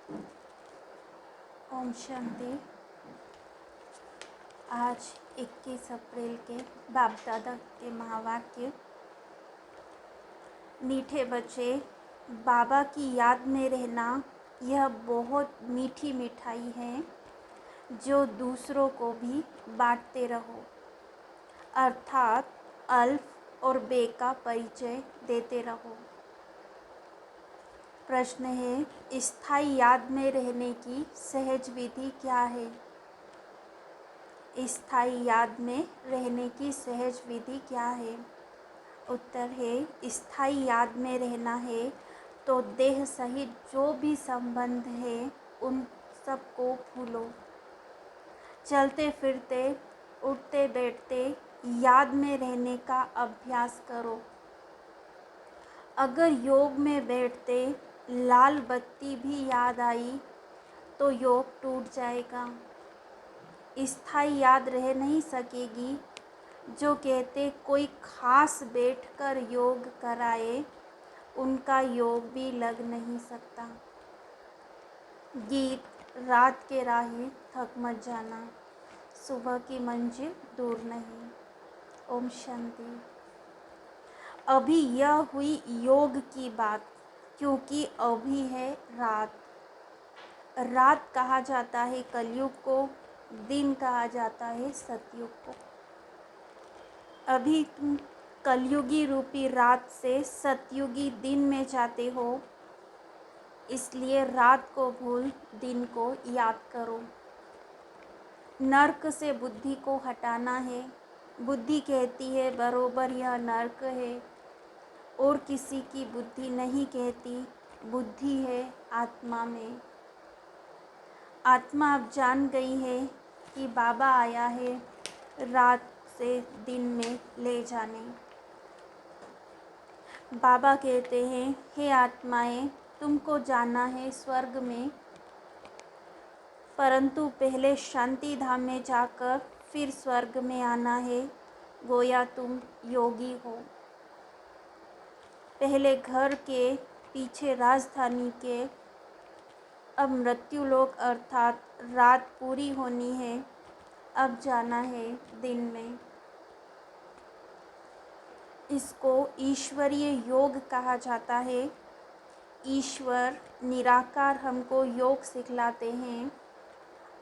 ओम शांति। आज 21 अप्रैल के बाप दादा के महावाक्य। मीठे बच्चे, बाबा की याद में रहना यह बहुत मीठी मिठाई है जो दूसरों को भी बांटते रहो, अर्थात अल्फ और बे का परिचय देते रहो। प्रश्न है, स्थायी याद में रहने की सहज विधि क्या है? स्थायी याद में रहने की सहज विधि क्या है? उत्तर है, स्थायी याद में रहना है तो देह सहित जो भी संबंध है उन सबको भूलो। चलते फिरते, उठते बैठते याद में रहने का अभ्यास करो। अगर योग में बैठते लाल बत्ती भी याद आई तो योग टूट जाएगा। स्थायी याद रह नहीं सकेगी। जो कहते कोई खास बैठकर योग कराए, उनका योग भी लग नहीं सकता। गीत, रात के राही थक मत जाना, सुबह की मंजिल दूर नहीं। ओम शांति। अभी यह हुई योग की बात, क्योंकि अभी है रात। रात कहा जाता है कलयुग को, दिन कहा जाता है सतयुग को। अभी तुम कलयुगी रूपी रात से सतयुगी दिन में जाते हो, इसलिए रात को भूल दिन को याद करो। नर्क से बुद्धि को हटाना है। बुद्धि कहती है बरोबर यह नर्क है, और किसी की बुद्धि नहीं कहती। बुद्धि है आत्मा में। आत्मा अब जान गई है कि बाबा आया है रात से दिन में ले जाने। बाबा कहते हैं, हे आत्माएं, तुमको जाना है स्वर्ग में, परंतु पहले शांति धाम में जाकर फिर स्वर्ग में आना है। गोया तुम योगी हो। पहले घर के, पीछे राजधानी के, अब मृत्युलोक अर्थात रात पूरी होनी है। अब जाना है दिन में। इसको ईश्वरीय योग कहा जाता है। ईश्वर निराकार हमको योग सिखलाते हैं,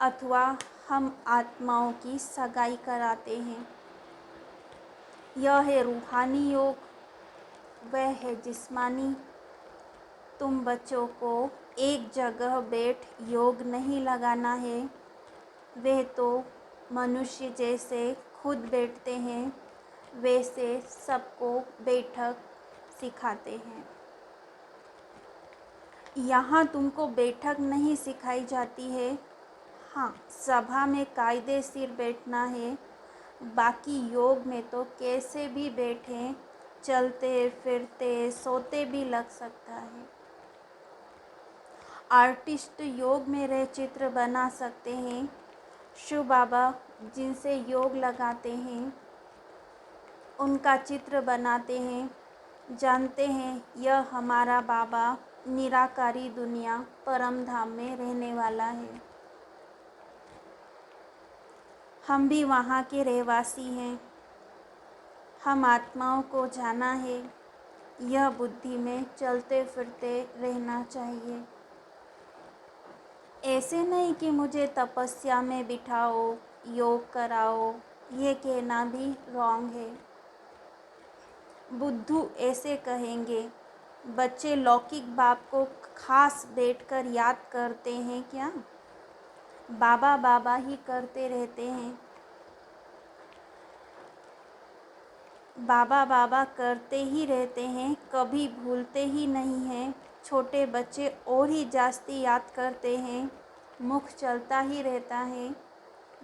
अथवा हम आत्माओं की सगाई कराते हैं। यह है रूहानी योग, वह है जिस्मानी। तुम बच्चों को एक जगह बैठ योग नहीं लगाना है। वे तो मनुष्य जैसे खुद बैठते हैं, वैसे सबको बैठक सिखाते हैं। यहाँ तुमको बैठक नहीं सिखाई जाती है। हाँ, सभा में कायदे सिर बैठना है। बाकी योग में तो कैसे भी बैठें, चलते फिरते सोते भी लग सकता है। आर्टिस्ट योग में रह चित्र बना सकते हैं। शिव बाबा जिनसे योग लगाते हैं, उनका चित्र बनाते हैं। जानते हैं यह हमारा बाबा निराकारी दुनिया परम धाम में रहने वाला है। हम भी वहाँ के रहवासी हैं। हम आत्माओं को जाना है, यह बुद्धि में चलते फिरते रहना चाहिए। ऐसे नहीं कि मुझे तपस्या में बिठाओ, योग कराओ, ये कहना भी रॉन्ग है। बुद्धू ऐसे कहेंगे, बच्चे लौकिक बाप को खास बैठकर याद करते हैं क्या? बाबा बाबा ही करते रहते हैं। बाबा बाबा करते ही रहते हैं, कभी भूलते ही नहीं हैं। छोटे बच्चे और ही जास्ती याद करते हैं, मुख चलता ही रहता है।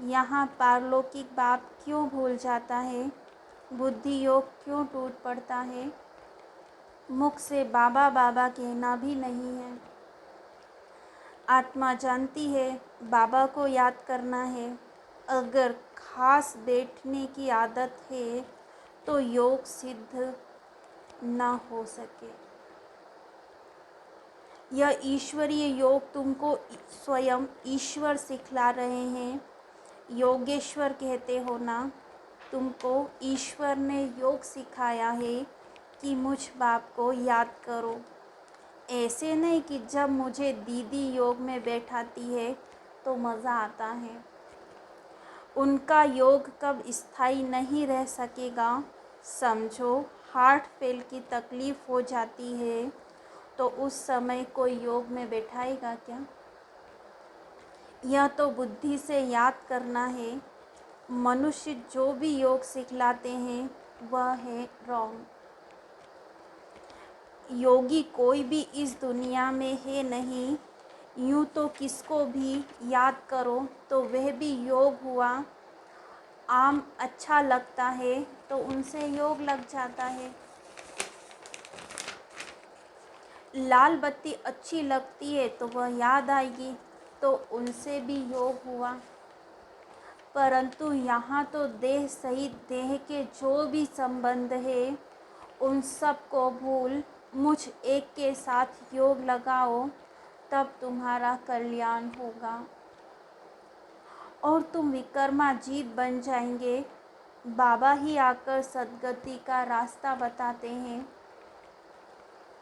यहाँ पारलौकिक बाप क्यों भूल जाता है? बुद्धि योग क्यों टूट पड़ता है? मुख से बाबा बाबा कहना भी नहीं है। आत्मा जानती है बाबा को याद करना है। अगर खास बैठने की आदत है तो योग सिद्ध ना हो सके। यह ईश्वरीय योग तुमको स्वयं ईश्वर सिखला रहे हैं। योगेश्वर कहते हो ना, तुमको ईश्वर ने योग सिखाया है कि मुझ बाप को याद करो। ऐसे नहीं कि जब मुझे दीदी योग में बैठाती है तो मज़ा आता है। उनका योग कब स्थायी नहीं रह सकेगा। समझो, हार्ट फेल की तकलीफ़ हो जाती है तो उस समय कोई योग में बैठाएगा क्या? यह तो बुद्धि से याद करना है। मनुष्य जो भी योग सिखलाते हैं वह है रॉन्ग। योगी कोई भी इस दुनिया में है नहीं। यूँ तो किसको भी याद करो तो वह भी योग हुआ। आम अच्छा लगता है तो उनसे योग लग जाता है। लाल बत्ती अच्छी लगती है तो वह याद आएगी तो उनसे भी योग हुआ। परंतु यहाँ तो देह सहित देह के जो भी संबंध है उन सब को भूल मुझ एक के साथ योग लगाओ, तब तुम्हारा कल्याण होगा और तुम विक्रमाजीत बन जाएंगे। बाबा ही आकर सद्गति का रास्ता बताते हैं।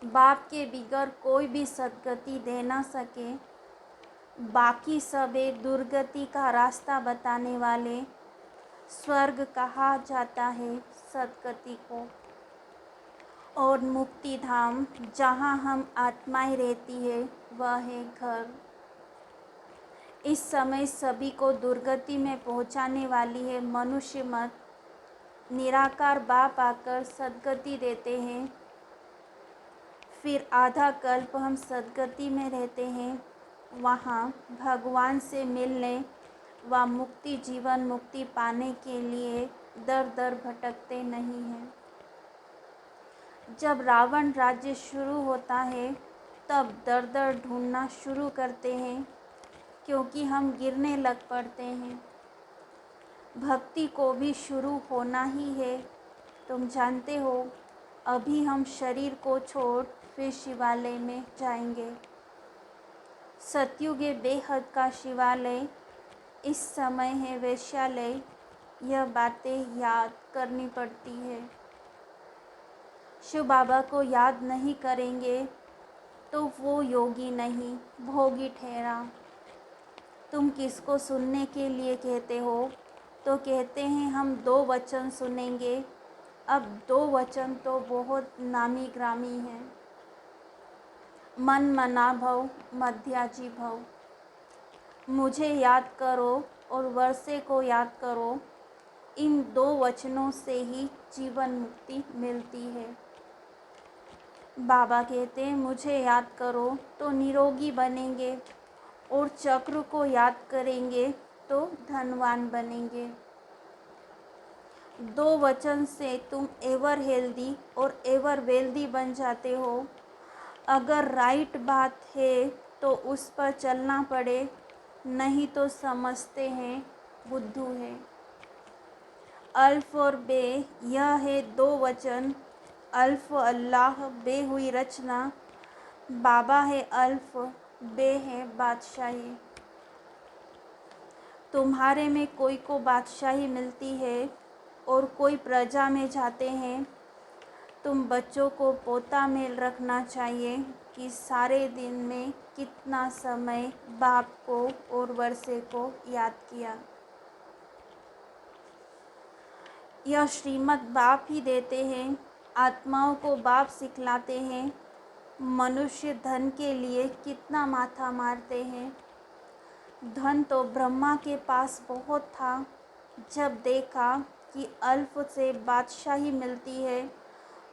बाप के बिगर कोई भी सद्गति दे ना सके। बाकी सब एक दुर्गति का रास्ता बताने वाले। स्वर्ग कहा जाता है सद्गति को, और मुक्ति धाम जहाँ हम आत्माएं रहती है वह है घर। इस समय सभी को दुर्गति में पहुँचाने वाली है मनुष्य मत। निराकार बाप आकर सद्गति देते हैं, फिर आधा कल्प हम सद्गति में रहते हैं। वहाँ भगवान से मिलने व मुक्ति जीवन मुक्ति पाने के लिए दर दर भटकते नहीं हैं। जब रावण राज्य शुरू होता है तब दर दर ढूंढना शुरू करते हैं, क्योंकि हम गिरने लग पड़ते हैं। भक्ति को भी शुरू होना ही है। तुम जानते हो, अभी हम शरीर को छोड़ फिर शिवालय में जाएंगे। सतयुग बेहद का शिवालय, इस समय है वैश्यालय। यह बातें याद करनी पड़ती है। शिव बाबा को याद नहीं करेंगे तो वो योगी नहीं, भोगी ठहरा। तुम किसको सुनने के लिए कहते हो? तो कहते हैं हम 2 वचन सुनेंगे। अब 2 वचन तो बहुत नामी ग्रामी हैं। मन मना भव, मध्याजी भव। मुझे याद करो और वर्षे को याद करो। इन 2 वचनों से ही जीवन मुक्ति मिलती है। बाबा कहते हैं मुझे याद करो तो निरोगी बनेंगे, और चक्र को याद करेंगे तो धनवान बनेंगे। 2 वचन से तुम एवर हेल्दी और एवर वेल्दी बन जाते हो। अगर राइट बात है तो उस पर चलना पड़े, नहीं तो समझते हैं बुद्धू है। अल्फ और बे, यह है 2 वचन। अल्फ अल्लाह, बे हुई रचना। बाबा है अल्फ, बे है बादशाही। तुम्हारे में कोई को बादशाही मिलती है और कोई प्रजा में जाते हैं। तुम बच्चों को पोता में रखना चाहिए कि सारे दिन में कितना समय बाप को और वर्षे को याद किया। यह श्रीमत बाप ही देते हैं। आत्माओं को बाप सिखलाते हैं। मनुष्य धन के लिए कितना माथा मारते हैं। धन तो ब्रह्मा के पास बहुत था। जब देखा कि अल्फ से बादशाही मिलती है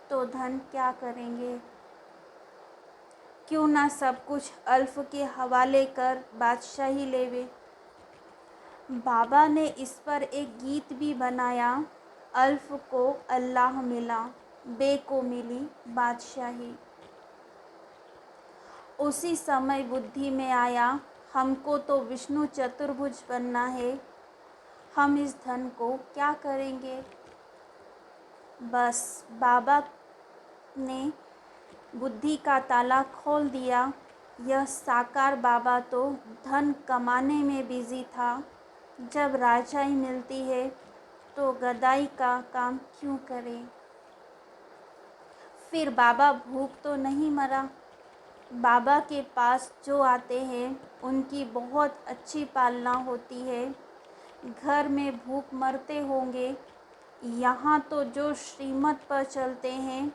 तो धन क्या करेंगे। क्यों ना सब कुछ अल्फ के हवाले कर बादशाही लेवे। बाबा ने इस पर एक गीत भी बनाया। अल्फ को अल्लाह मिला, बे को मिली बादशाही। उसी समय बुद्धि में आया, हमको तो विष्णु चतुर्भुज बनना है। हम इस धन को क्या करेंगे। बस बाबा ने बुद्धि का ताला खोल दिया। यह साकार बाबा तो धन कमाने में बिजी था। जब राजाई मिलती है तो गदाई का काम क्यों करे। फिर बाबा भूख तो नहीं मरा। बाबा के पास जो आते हैं उनकी बहुत अच्छी पालना होती है। घर में भूख मरते होंगे। यहाँ तो जो श्रीमत पर चलते हैं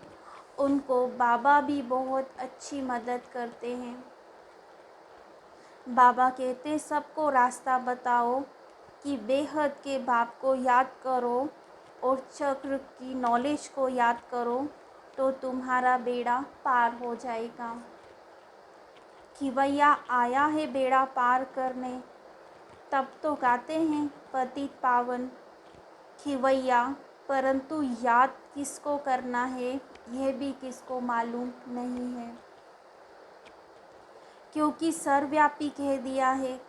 उनको बाबा भी बहुत अच्छी मदद करते हैं। बाबा कहते सबको रास्ता बताओ कि बेहद के बाप को याद करो और चक्र की नॉलेज को याद करो तो तुम्हारा बेड़ा पार हो जाएगा। खिवैया आया है बेड़ा पार करने, तब तो गाते हैं पतित पावन खिवैया, परंतु याद किसको करना है यह भी किसको मालूम नहीं है। क्योंकि सर्वव्यापी कह दिया है।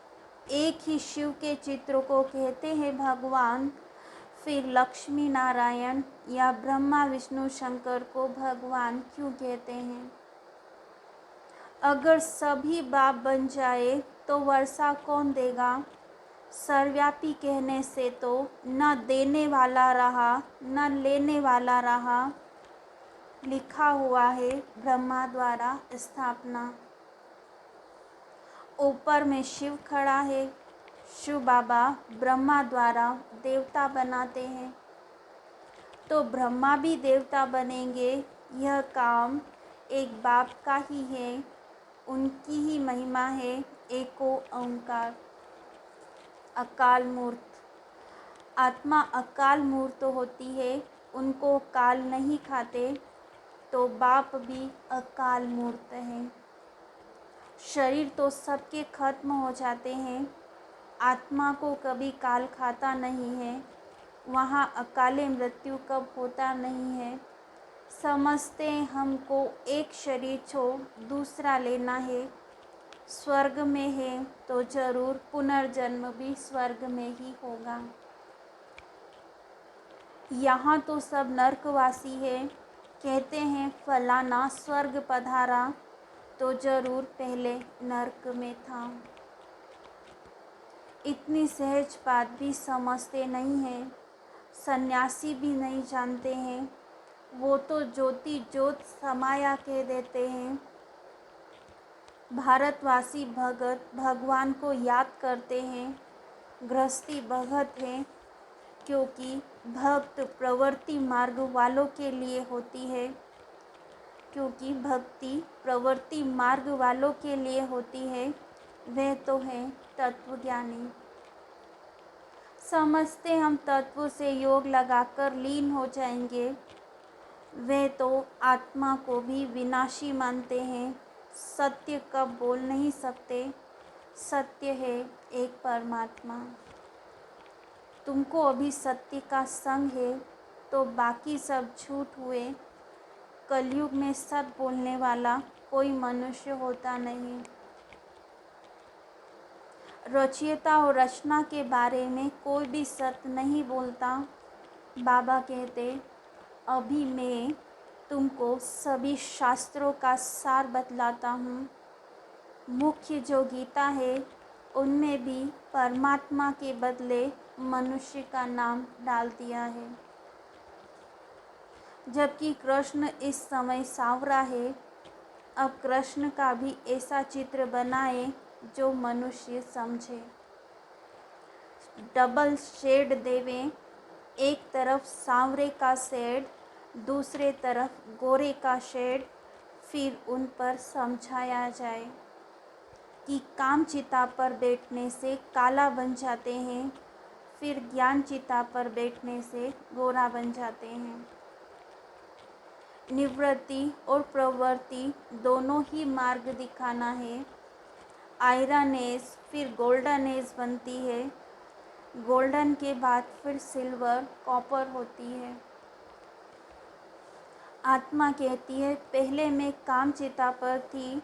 एक ही शिव के चित्र को कहते हैं भगवान, फिर लक्ष्मी नारायण या ब्रह्मा विष्णु शंकर को भगवान क्यों कहते हैं। अगर सभी बाप बन जाए तो वर्षा कौन देगा। सर्वव्यापी कहने से तो न देने वाला रहा न लेने वाला रहा। लिखा हुआ है ब्रह्मा द्वारा स्थापना। ऊपर में शिव खड़ा है। शिव बाबा ब्रह्मा द्वारा देवता बनाते हैं तो ब्रह्मा भी देवता बनेंगे। यह काम एक बाप का ही है, उनकी ही महिमा है। एको ओंकार अकाल मूर्त। आत्मा अकाल मूर्त होती है, उनको काल नहीं खाते तो बाप भी अकाल मूर्त है। शरीर तो सबके खत्म हो जाते हैं, आत्मा को कभी काल खाता नहीं है। वहाँ अकाले मृत्यु कब होता नहीं है। समझते हमको एक शरीर छोड़ दूसरा लेना है। स्वर्ग में है तो जरूर पुनर्जन्म भी स्वर्ग में ही होगा। यहाँ तो सब नरकवासी है। कहते हैं फलाना स्वर्ग पधारा तो जरूर पहले नरक में था। इतनी सहज बात भी समझते नहीं हैं। सन्यासी भी नहीं जानते हैं। वो तो ज्योति ज्योत समाया कह देते हैं। भारतवासी भगत भगवान को याद करते हैं। गृहस्थी भगत हैं, क्योंकि भक्त प्रवृत्ति मार्ग वालों के लिए होती है। क्योंकि भक्ति प्रवृत्ति मार्ग वालों के लिए होती है। वे तो हैं तत्वज्ञानी। समझते हम तत्व से योग लगाकर लीन हो जाएंगे। वे तो आत्मा को भी विनाशी मानते हैं। सत्य कब बोल नहीं सकते। सत्य है एक परमात्मा। तुमको अभी सत्य का संग है तो बाकी सब झूठ हुए। कलयुग में सत्य बोलने वाला कोई मनुष्य होता नहीं। रचयिता और रचना के बारे में कोई भी सत्य नहीं बोलता। बाबा कहते अभी मैं तुमको सभी शास्त्रों का सार बतलाता हूँ। मुख्य जो गीता है उनमें भी परमात्मा के बदले मनुष्य का नाम डाल दिया है। जबकि कृष्ण इस समय सांवरा है। अब कृष्ण का भी ऐसा चित्र बनाए जो मनुष्य समझे। डबल शेड देवें, एक तरफ सांवरे का शेड, दूसरे तरफ गोरे का शेड, फिर उन पर समझाया जाए कि काम चिता पर बैठने से काला बन जाते हैं, फिर ज्ञान चिता पर बैठने से गोरा बन जाते हैं। निवृत्ति और प्रवृत्ति दोनों ही मार्ग दिखाना है। आयरन एज फिर गोल्डन एज बनती है। गोल्डन के बाद फिर सिल्वर कॉपर होती है। आत्मा कहती है पहले मैं काम चिता पर थी,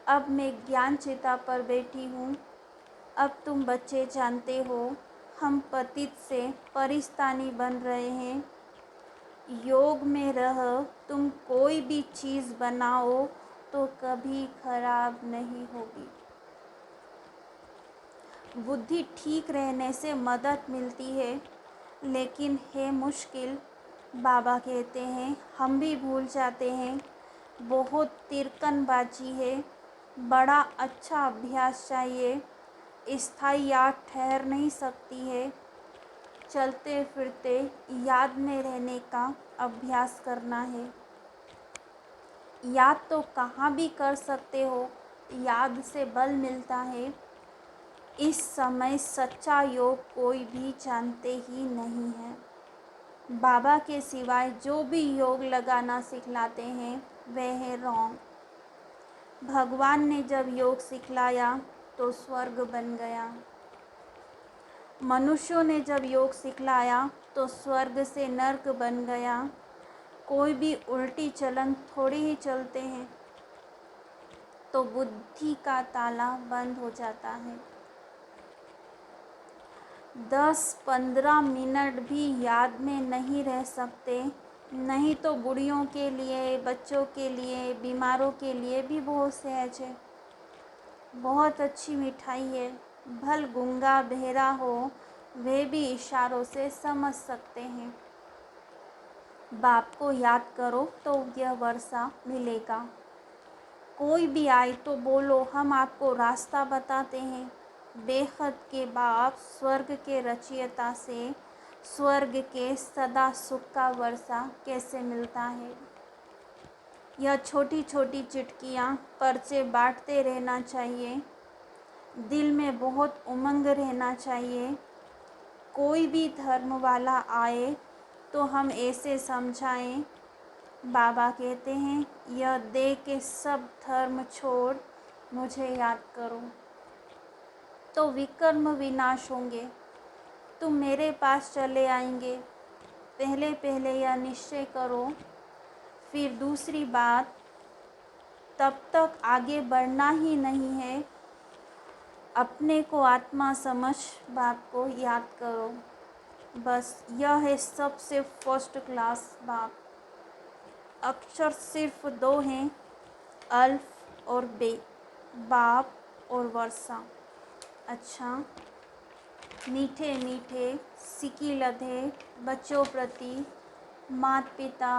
अब मैं ज्ञान चिता पर बैठी हूँ। अब तुम बच्चे जानते हो हम पतित से परिस्तानी बन रहे हैं। योग में रह तुम कोई भी चीज़ बनाओ तो कभी खराब नहीं होगी। बुद्धि ठीक रहने से मदद मिलती है, लेकिन है मुश्किल। बाबा कहते हैं हम भी भूल जाते हैं। बहुत तिरकनबाजी है। बड़ा अच्छा अभ्यास चाहिए। स्थायी याद ठहर नहीं सकती है। चलते फिरते याद में रहने का अभ्यास करना है। याद तो कहाँ भी कर सकते हो, याद से बल मिलता है। इस समय सच्चा योग कोई भी जानते ही नहीं है। बाबा के सिवाय जो भी योग लगाना सिखलाते हैं वह है रॉन्ग। भगवान ने जब योग सिखलाया तो स्वर्ग बन गया। मनुष्यों ने जब योग सिखलाया तो स्वर्ग से नर्क बन गया। कोई भी उल्टी चलन थोड़ी ही चलते हैं तो बुद्धि का ताला बंद हो जाता है। 10-15 मिनट भी याद में नहीं रह सकते, नहीं तो बूढ़ियों के लिए, बच्चों के लिए, बीमारों के लिए भी बहुत सहज है। बहुत अच्छी मिठाई है। भल गूंगा बहरा हो वे भी इशारों से समझ सकते हैं। बाप को याद करो तो यह वर्षा मिलेगा। कोई भी आए तो बोलो हम आपको रास्ता बताते हैं। बेहद के बाप स्वर्ग के रचयिता से स्वर्ग के सदा सुख का वर्षा कैसे मिलता है। यह छोटी छोटी चिटकियाँ पर्चे बांटते रहना चाहिए। दिल में बहुत उमंग रहना चाहिए। कोई भी धर्म वाला आए तो हम ऐसे समझाएं। बाबा कहते हैं यह दे के सब धर्म छोड़ मुझे याद करो तो विकर्म विनाश होंगे। तुम मेरे पास चले आएंगे। पहले पहले यह निश्चय करो। फिर दूसरी बात, तब तक आगे बढ़ना ही नहीं है। अपने को आत्मा समझ बाप को याद करो। बस यह है सबसे फर्स्ट क्लास बाप। अक्षर सिर्फ 2 हैं, अल्फ और बे, बाप और वर्षा। अच्छा, मीठे मीठे सिकी लधे बच्चों प्रति माता पिता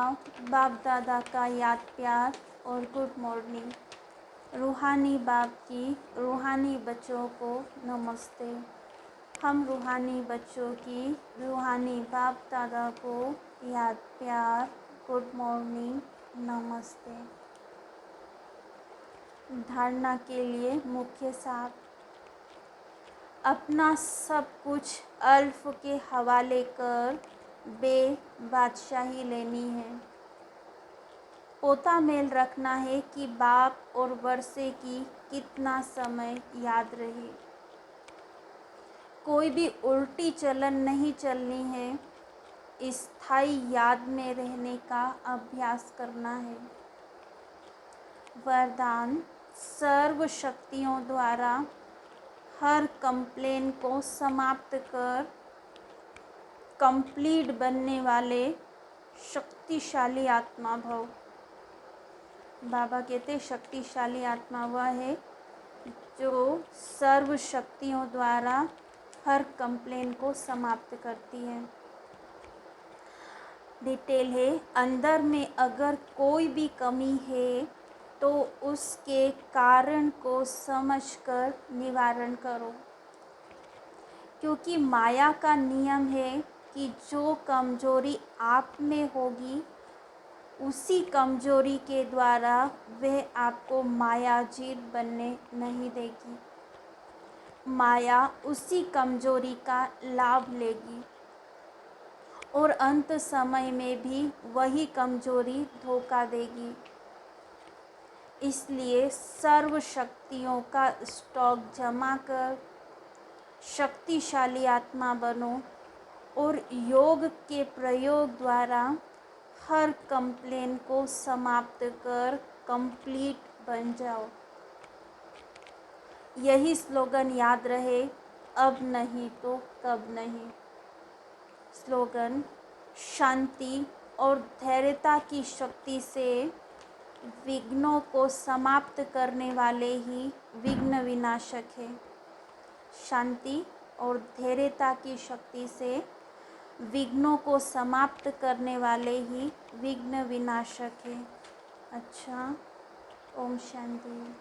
बाप दादा का याद प्यार और गुड मॉर्निंग। रूहानी बाप की रूहानी बच्चों को नमस्ते। हम रूहानी बच्चों की रूहानी बाप दादा को याद प्यार, गुड मॉर्निंग, नमस्ते। धारणा के लिए मुख्य सार। अपना सब कुछ अल्फ के हवाले कर बे बादशाही लेनी है। पोता मेल रखना है कि बाप और वर्षे की कितना समय याद रहे। कोई भी उल्टी चलन नहीं चलनी है। स्थायी याद में रहने का अभ्यास करना है। वरदान, सर्व शक्तियों द्वारा हर कंप्लेन को समाप्त कर कंप्लीट बनने वाले शक्तिशाली आत्मा भव। बाबा कहते शक्तिशाली आत्मा वह है जो सर्व शक्तियों द्वारा हर कंप्लेन को समाप्त करती है। डिटेल है, अंदर में अगर कोई भी कमी है तो उसके कारण को समझकर निवारण करो। क्योंकि माया का नियम है कि जो कमजोरी आप में होगी उसी कमजोरी के द्वारा वह आपको मायाजीत बनने नहीं देगी। माया उसी कमजोरी का लाभ लेगी और अंत समय में भी वही कमजोरी धोखा देगी। इसलिए सर्व शक्तियों का स्टॉक जमा कर शक्तिशाली आत्मा बनो और योग के प्रयोग द्वारा हर कंप्लेन को समाप्त कर कंप्लीट बन जाओ। यही स्लोगन याद रहे, अब नहीं तो कब नहीं। स्लोगन, शांति और धैर्यता की शक्ति से विघ्नों को समाप्त करने वाले ही विघ्न विनाशक है। शांति और धैर्यता की शक्ति से विघ्नों को समाप्त करने वाले ही विघ्न विनाशक है। अच्छा, ओम शांति।